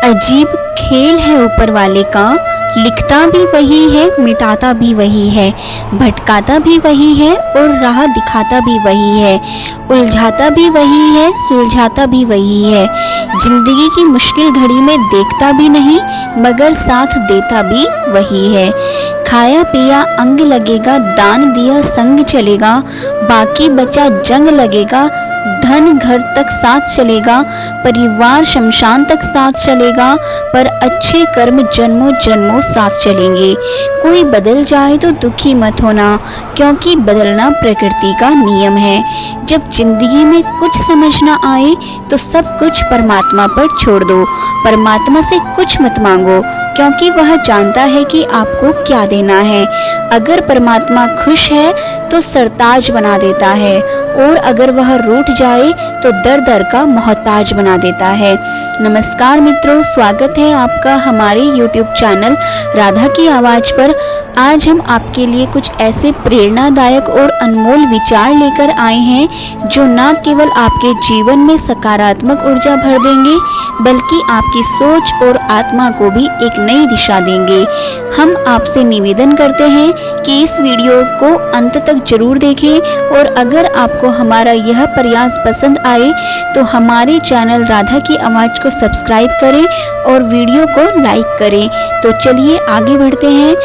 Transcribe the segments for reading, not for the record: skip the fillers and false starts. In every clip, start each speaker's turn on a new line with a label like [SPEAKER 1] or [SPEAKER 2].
[SPEAKER 1] अजीब खेल है ऊपर वाले का, लिखता भी वही है, मिटाता भी वही है, भटकाता भी वही है और राह दिखाता भी वही है, उलझाता भी वही है, सुलझाता भी वही है। जिंदगी की मुश्किल घड़ी में देखता भी नहीं मगर साथ देता भी वही है। खाया पिया अंग लगेगा, दान दिया संग चलेगा, बाकी बचा जंग लगेगा, धन घर तक साथ चलेगा, परिवार शमशान तक साथ चलेगा, पर अच्छे कर्म जन्मों जन्मों साथ चलेंगे। कोई बदल जाए तो दुखी मत होना, क्योंकि बदलना प्रकृति का नियम है। जब जिंदगी में कुछ समझ ना आए तो सब कुछ परमात्मा पर छोड़ दो। परमात्मा से कुछ मत मांगो, क्योंकि वह जानता है कि आपको क्या देना है। अगर परमात्मा खुश है तो सरताज बना देता है, और अगर वह रूठ जाए तो दर दर का मोहताज बना देता है। नमस्कार मित्रों, स्वागत है आपका हमारे YouTube चैनल राधा की आवाज़ पर। आज हम आपके लिए कुछ ऐसे प्रेरणादायक और अनमोल विचार लेकर आए हैं जो न केवल आपके जीवन में सकारात्मक ऊर्जा भर देंगे बल्कि आपकी सोच और आत्मा को भी एक नई दिशा देंगे। हम आपसे निवेदन करते हैं कि इस वीडियो को अंत तक जरूर देखें, और अगर आपको हमारा यह प्रयास पसंद आए तो हमारे चैनल राधा की आवाज़ को सब्सक्राइब करें और वीडियो को लाइक करें। तो चलिए आगे बढ़ते हैं।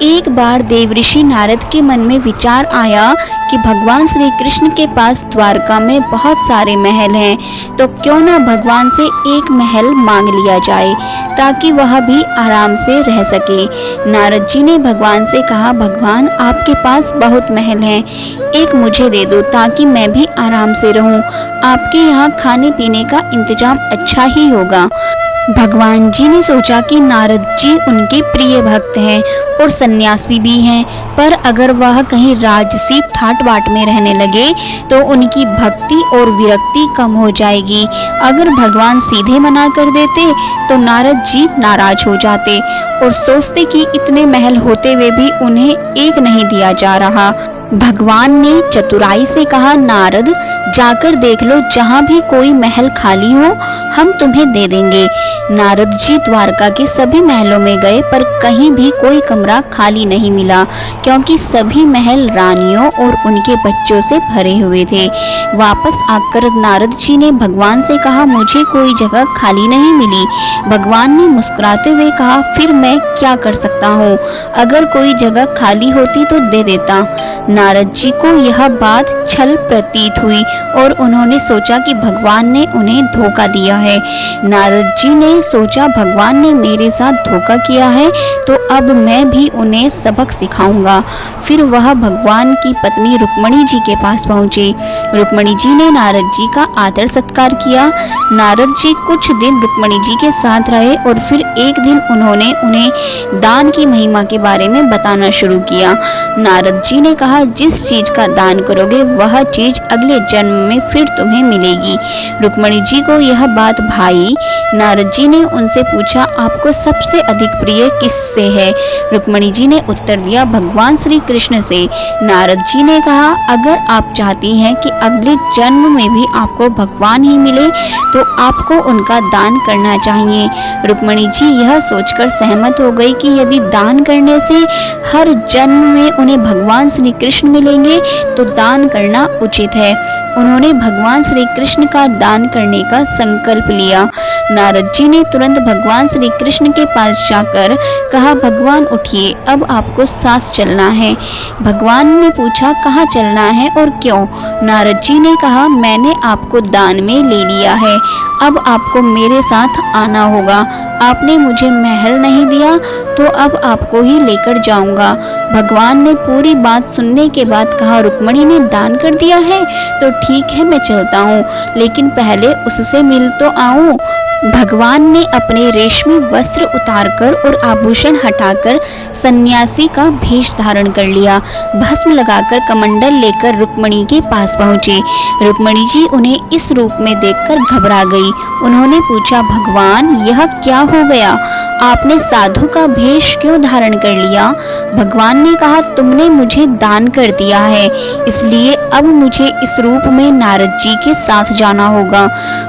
[SPEAKER 1] एक बार देवऋषि नारद के मन में विचार आया कि भगवान श्री कृष्ण के पास द्वारका में बहुत सारे महल हैं, तो क्यों ना भगवान से एक महल मांग लिया जाए ताकि वह भी आराम से रह सके। नारद जी ने भगवान से कहा, भगवान आपके पास बहुत महल हैं, एक मुझे दे दो ताकि मैं भी आराम से रहूं। आपके यहाँ खाने पीने का इंतजाम अच्छा ही होगा। भगवान जी ने सोचा कि नारद जी उनके प्रिय भक्त हैं और सन्यासी भी हैं, पर अगर वह कहीं राजसी ठाट बाट में रहने लगे तो उनकी भक्ति और विरक्ति कम हो जाएगी। अगर भगवान सीधे मना कर देते तो नारद जी नाराज हो जाते और सोचते कि इतने महल होते हुए भी उन्हें एक नहीं दिया जा रहा। भगवान ने चतुराई से कहा, नारद जाकर देख लो, जहाँ भी कोई महल खाली हो हम तुम्हें दे देंगे। नारद जी द्वारका के सभी महलों में गए पर कहीं भी कोई कमरा खाली नहीं मिला, क्योंकि सभी महल रानियों और उनके बच्चों से भरे हुए थे। वापस आकर नारद जी ने भगवान से कहा, मुझे कोई जगह खाली नहीं मिली। भगवान ने मुस्कुराते हुए कहा, फिर मैं क्या कर सकता हूँ, अगर कोई जगह खाली होती तो दे देता। नारद जी को यह बात छल प्रतीत हुई और उन्होंने सोचा कि भगवान ने उन्हें धोखा दिया है। नारद जी ने सोचा, भगवान ने मेरे साथ धोखा किया है तो अब मैं भी उन्हें सबक सिखाऊंगा। फिर वह भगवान की पत्नी रुक्मणी जी के पास पहुंचे। रुक्मणी जी ने नारद जी का आदर सत्कार किया। नारद जी कुछ दिन रुक्मणी जी के साथ रहे और फिर एक दिन उन्होंने उन्हें दान की महिमा के बारे में बताना शुरू किया। नारद जी ने कहा, जिस चीज का दान करोगे वह चीज अगले जन्म में फिर तुम्हें मिलेगी। रुक्मणी जी को यह बात भाई। नारद जी ने उनसे पूछा, आपको सबसे अधिक प्रिय किससे है? रुक्मणी जी ने उत्तर दिया, भगवान श्री कृष्ण से। नारद जी ने कहा, अगर आप चाहती हैं कि अगले जन्म में भी आपको भगवान ही मिले तो आपको उनका दान करना चाहिए। रुक्मणी जी यह सोचकर सहमत हो गई कि यदि दान करने से हर जन्म में उन्हें भगवान श्री कृष्ण मिलेंगे तो दान करना उचित है। उन्होंने भगवान श्री कृष्ण का दान करने का संकल्प लिया। नारद जी ने तुरंत भगवान श्री कृष्ण के पास जाकर कहा, भगवान उठिए, अब आपको साथ चलना है। भगवान ने पूछा, कहाँ चलना है और क्यों? नारद जी ने कहा, मैंने आपको दान में ले लिया है, अब आपको मेरे साथ आना होगा। आपने मुझे महल नहीं दिया तो अब आपको ही लेकर जाऊंगा। भगवान ने पूरी बात सुनने के बाद कहा, रुक्मणी ने दान कर दिया है तो ठीक है, मैं चलता हूँ, लेकिन पहले उससे मिल तो आऊं। भगवान ने अपने रेशमी वस्त्र उतारकर और आभूषण हटाकर सन्यासी का भेष धारण कर लिया। भस्म लगाकर कमंडल लेकर रुक्मणी के पास पहुँचे। रुक्मणी जी उन्हें इस रूप में देखकर घबरा गई। उन्होंने पूछा, भगवान यह क्या हो गया? आपने साधु का भेष क्यों धारण कर लिया? भगवान ने कहा, तुमने मुझे दान कर दिया है, इसलिए अब मुझे इस रूप में नारद जी के साथ जाना होगा।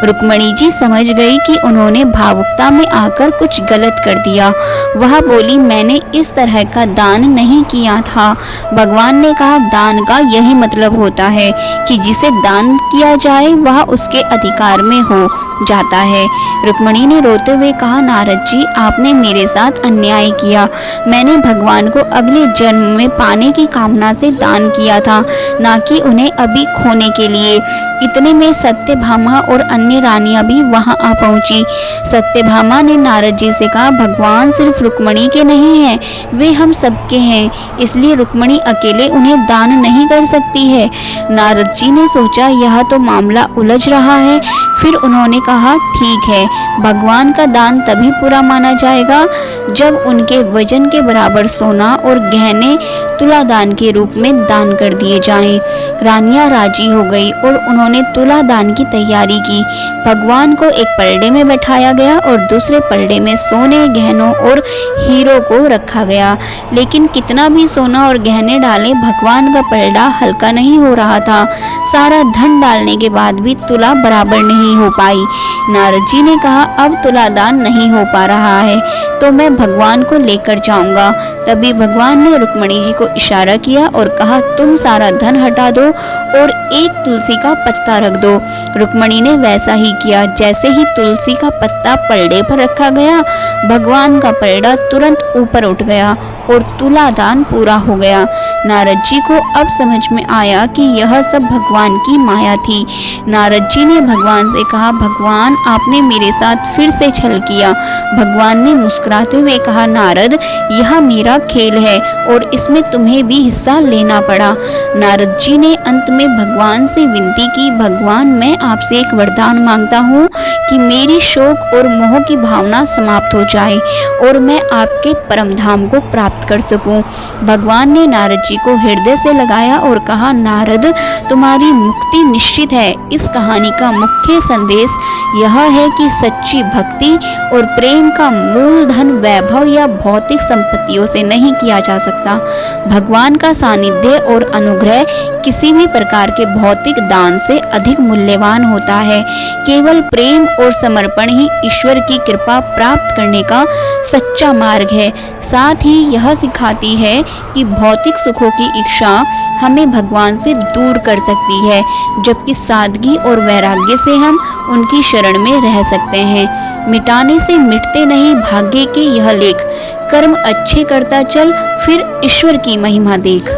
[SPEAKER 1] रुक्मणी जी समझ गई कि उन्होंने भावुकता में आकर कुछ गलत कर दिया। वह बोली, मैंने इस तरह का दान नहीं किया था। भगवान ने कहा, दान का यही मतलब होता है कि जिसे दान किया जाए वह उसके अधिकार में हो जाता है। रुक्मणी ने रोते हुए कहा, नारद जी, आपने मेरे साथ अन्याय किया। मैंने भगवान को अगले जन्म में पाने की कामना से दान किया था, ना कि उन्हें अभी खोने के लिए। इतने में सत्यभामा और अन्य रानियां भी वहां आ पहुंची। सत्यभामा ने नारद जी से कहा, भगवान सिर्फ रुक्मणी के नहीं हैं, वे हम सबके हैं, इसलिए रुक्मणी अकेले उन्हें दान नहीं कर सकती है। नारद जी ने सोचा, यह तो मामला उलझ रहा है। फिर उन्होंने कहा, ठीक है, भगवान का दान तभी पूरा माना जाएगा जब उनके वजन के बराबर सोना और गहने तुला दान के रूप में दान कर दिए जाएं। रानियां राजी हो गई और उन्होंने तुला दान की तैयारी की। भगवान को एक पलड़े में बैठाया गया और दूसरे पलड़े में सोने, गहनों और हीरों को रखा गया। लेकिन कितना भी सोना और गहने डाले, भगवान का पलड़ा हल्का नहीं हो रहा था। सारा धन डालने के बाद भी तुला बराबर नहीं हो पाई। नारद जी ने कहा, अब तुला दान नहीं हो पा रहा है तो मैं भगवान को लेकर जाऊंगा। तभी भगवान ने रुक्मणी जी को इशारा किया और कहा, तुम सारा धन हटा दो और एक तुलसी का पत्ता रख दो। रुक्मणी ने वैसा ही किया। जैसे ही तुलसी का पत्ता पलड़े पर रखा गया, भगवान का पलड़ा तुरंत ऊपर उठ गया और तुला दान पूरा हो गया। नारद जी को अब समझ में आया कि यह सब भगवान की माया थी। नारद जी ने भगवान से कहा, भगवान, आपने मेरे साथ फिर से छल किया। भगवान ने मुस्कुराते हुए कहा, नारद, यह मेरा खेल है और इसमें तुम्हें भी हिस्सा लेना पड़ा। नारद जी ने अंत में भगवान से विनती की, भगवान, मैं आपसे एक वरदान मांगता हूँ कि मेरी शोक और मोह की भावना समाप्त हो जाए और मैं आपके परम धाम को प्राप्त कर सकूं। भगवान ने नारद जी को हृदय से लगाया और कहा, नारद, तुम्हारी मुक्ति निश्चित है। इस कहानी का मुख्य संदेश यह है कि सच्ची भक्ति और प्रेम का मूलधन वैभव या भौतिक संपत्तियों से नहीं किया जा सकता। भगवान का सानिध्य और अनुग्रह किसी भी प्रकार के भौतिक दान से अधिक मूल्यवान होता है। केवल प्रेम और समर्पण ही ईश्वर की कृपा प्राप्त करने का सच्चा मार्ग है। साथ ही यह सिखाती है कि भौतिक सुखों की इच्छा हमें भगवान से दूर कर सकती है, जबकि सादगी और वैराग्य से हम उनकी शरण में रह सकते हैं। मिटाने से मिटते नहीं भाग्य के यह लेख। कर्म अच्छे करता चल, फिर ईश्वर की महिमा देख।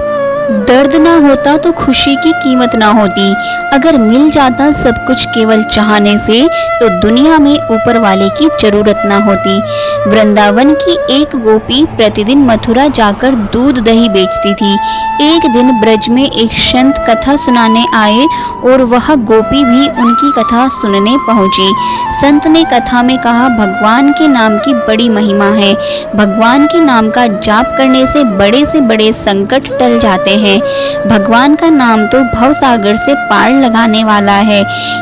[SPEAKER 1] दर्द ना होता तो खुशी की कीमत ना होती। अगर मिल जाता सब कुछ केवल चाहने से तो दुनिया में ऊपर वाले की जरूरत ना होती। वृंदावन की एक गोपी प्रतिदिन मथुरा जाकर दूध दही बेचती थी। एक दिन ब्रज में एक संत कथा सुनाने आए और वह गोपी भी उनकी कथा सुनने पहुंची। संत ने कथा में कहा, भगवान के नाम की बड़ी महिमा है। भगवान के नाम का जाप करने से बड़े संकट टल जाते हैं। भगवान का नाम तो भवसागर से पार लगाने वाला है।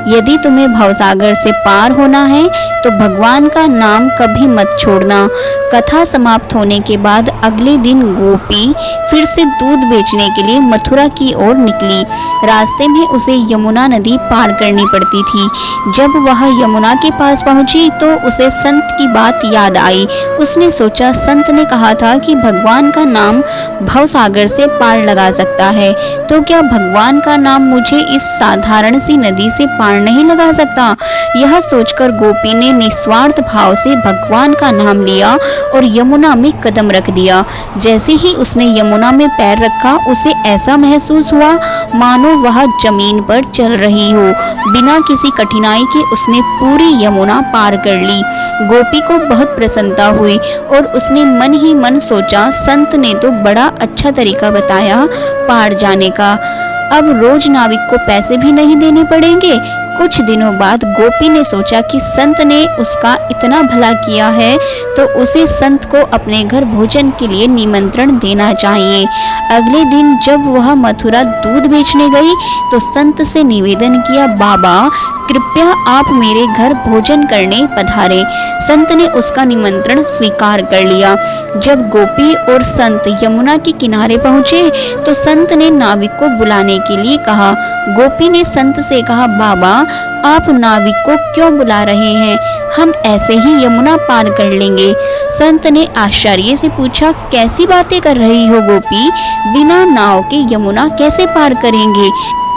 [SPEAKER 1] यदि तुम्हें भवसागर से पार होना है तो भगवान का नाम कभी मत छोड़ना। कथा समाप्त होने के बाद अगले दिन गोपी फिर से दूध बेचने के लिए मथुरा की ओर निकली। रास्ते में उसे यमुना नदी पार करनी पड़ती थी। जब वह यमुना के पास पहुंची तो उसे संत की बात याद आई। उसने सोचा, संत ने कहा था कि भगवान का नाम भवसागर से पार लगा सकता है, तो क्या भगवान का नाम मुझे इस साधारण सी नदी से पार नहीं लगा सकता? यह सोचकर गोपी ने निस्वार्थ भाव से भगवान का नाम लिया और यमुना में कदम रख दिया। जैसे ही उसने यमुना में पैर रखा, उसे ऐसा महसूस हुआ मानो वह जमीन पर चल रही हो। बिना किसी कठिनाई के उसने पूरी यमुना पार कर ली। गोपी को बहुत प्रसन्नता हुई और उसने मन ही मन सोचा, संत ने तो बड़ा अच्छा तरीका बताया पार जाने का। अब रोज नाविक को पैसे भी नहीं देने पड़ेंगे, कुछ दिनों बाद गोपी ने सोचा कि संत ने उसका इतना भला किया है तो उसे संत को अपने घर भोजन के लिए निमंत्रण देना चाहिए। अगले दिन जब वह मथुरा दूध बेचने गई तो संत से निवेदन किया, बाबा कृपया आप मेरे घर भोजन करने पधारे। संत ने उसका निमंत्रण स्वीकार कर लिया। जब गोपी और संत यमुना के किनारे पहुंचे तो संत ने नाविक को बुलाने के लिए कहा। गोपी ने संत से कहा, बाबा आप नाविक को क्यों बुला रहे हैं, हम ऐसे ही यमुना पार कर लेंगे। संत ने आश्चर्य से पूछा, कैसी बातें कर रही हो गोपी, बिना नाव के यमुना कैसे पार करेंगे।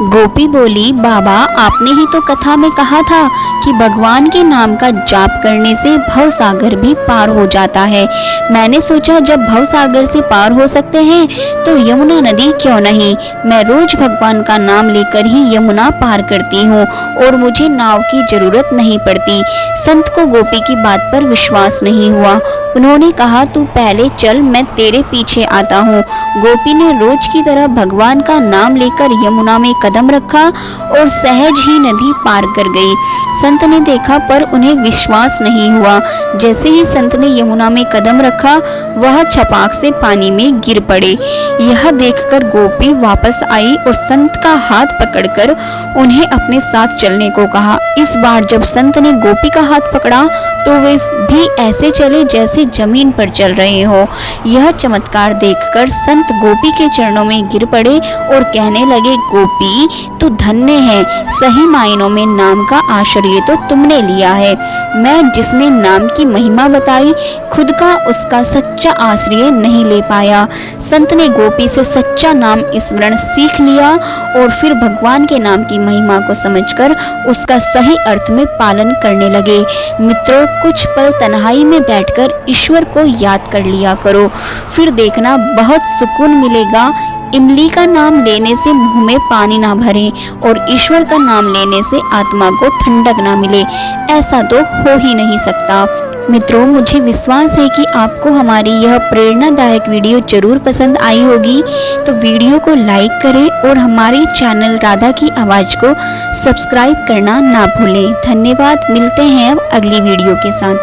[SPEAKER 1] गोपी बोली, बाबा आपने ही तो कथा में कहा था कि भगवान के नाम का जाप करने से भव सागर भी पार हो जाता है। मैंने सोचा जब भव सागर से पार हो सकते हैं तो यमुना नदी क्यों नहीं। मैं रोज भगवान का नाम लेकर ही यमुना पार करती हूँ और मुझे नाव की जरूरत नहीं पड़ती। संत को गोपी की बात पर विश्वास नहीं हुआ। उन्होंने कहा, तू पहले चल, मैं तेरे पीछे आता हूँ। गोपी ने रोज की तरह भगवान का नाम लेकर यमुना में कदम रखा और सहज ही नदी पार कर गई। संत ने देखा पर उन्हें विश्वास नहीं हुआ। जैसे ही संत ने यमुना में कदम रखा वह छपाक से पानी में गिर पड़े। यह देखकर गोपी वापस आई और संत का हाथ पकड़कर उन्हें अपने साथ चलने को कहा। इस बार जब संत ने गोपी का हाथ पकड़ा तो वे भी ऐसे चले जैसे जमीन पर चल रहे हो। यह चमत्कार देखकर संत गोपी के चरणों में गिर पड़े और कहने लगे, गोपी तू धन्य है, सही मायनों में नाम का आश्रय तो तुमने लिया है। मैं जिसने नाम की महिमा बताई खुद का उसका सच्चा आश्रय नहीं ले पाया। संत ने गोपी से सच्चा नाम स्मरण सीख लिया और फिर भगवान के नाम की महिमा को समझकर उसका सही अर्थ में पालन करने लगे। मित्रों, कुछ पल तन्हाई में बैठकर ईश्वर को याद कर लिया करो, फिर देखना बहुत सुकून मिलेगा। इमली का नाम लेने से मुंह में पानी ना भरे और ईश्वर का नाम लेने से आत्मा को ठंडक ना मिले, ऐसा तो हो ही नहीं सकता। मित्रों, मुझे विश्वास है कि आपको हमारी यह प्रेरणादायक वीडियो जरूर पसंद आई होगी, तो वीडियो को लाइक करें और हमारे चैनल राधा की आवाज़ को सब्सक्राइब करना ना भूलें। धन्यवाद। मिलते हैं अगली वीडियो के साथ।